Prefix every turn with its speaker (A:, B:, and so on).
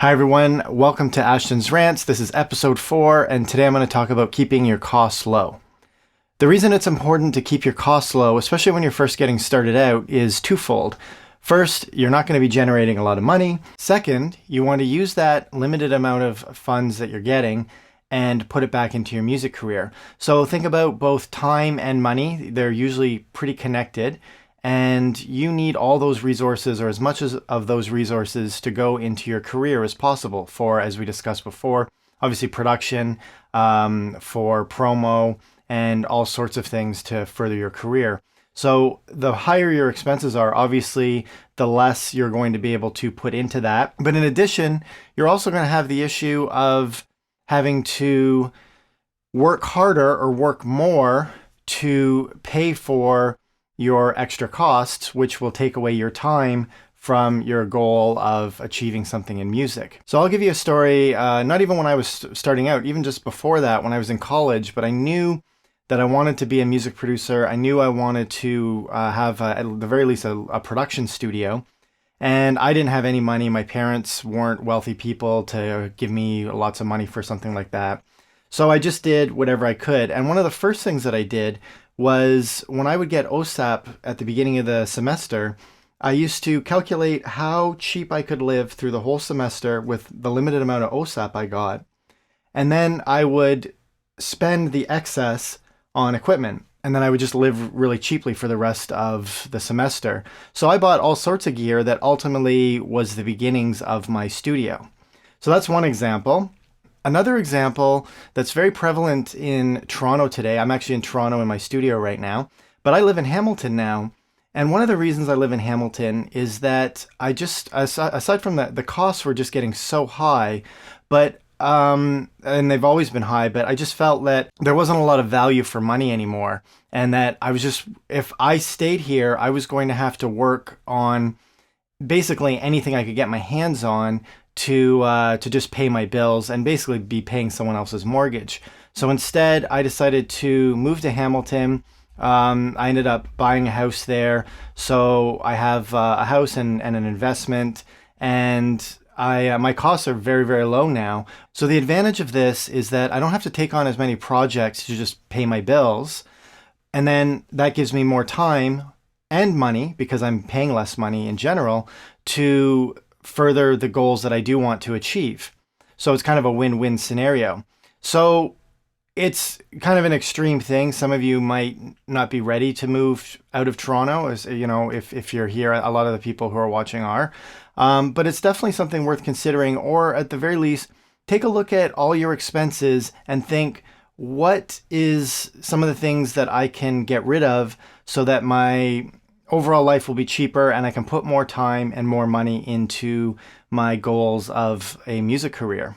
A: Hi everyone, welcome to Ashton's Rants. This is episode 4, and today I'm going to talk about keeping your costs low. The reason it's important to keep your costs low, especially when you're first getting started out, is twofold. First, you're not going to be generating a lot of money. Second, you want to use that limited amount of funds that you're getting and put it back into your music career. So think about both time and money. They're usually pretty connected. And you need all those resources, or as much of those resources, to go into your career as possible for, as we discussed before, obviously production, for promo, and all sorts of things to further your career. So the higher your expenses are, obviously, the less you're going to be able to put into that. But in addition, you're also going to have the issue of having to work harder or work more to pay for your extra costs, which will take away your time from your goal of achieving something in music. So I'll give you a story, not even when I was starting out, even just before that, when I was in college, but I knew that I wanted to be a music producer. I knew I wanted to have, at the very least, a production studio. And I didn't have any money. My parents weren't wealthy people to give me lots of money for something like that. So I just did whatever I could. And one of the first things that I did was when I would get OSAP at the beginning of the semester, I used to calculate how cheap I could live through the whole semester with the limited amount of OSAP I got. And then I would spend the excess on equipment. And then I would just live really cheaply for the rest of the semester. So I bought all sorts of gear that ultimately was the beginnings of my studio. So that's one example. Another example that's very prevalent in Toronto today, I'm actually in Toronto in my studio right now, but I live in Hamilton now. And one of the reasons I live in Hamilton is that I just, aside from the costs were just getting so high, but, and they've always been high, but I just felt that there wasn't a lot of value for money anymore. And that I was just, if I stayed here, I was going to have to work on basically anything I could get my hands on to just pay my bills and basically be paying someone else's mortgage. So instead, I decided to move to Hamilton. I ended up buying a house there. So I have a house and an investment, and my costs are very, very low now. So the advantage of this is that I don't have to take on as many projects to just pay my bills. And then that gives me more time and money, because I'm paying less money in general, to further the goals that I do want to achieve. So it's kind of a win-win scenario. So it's kind of an extreme thing. Some of you might not be ready to move out of Toronto, as you know, if you're here. A lot of the people who are watching are. But it's definitely something worth considering, or at the very least, take a look at all your expenses and think, what is some of the things that I can get rid of so that my overall life will be cheaper and I can put more time and more money into my goals of a music career.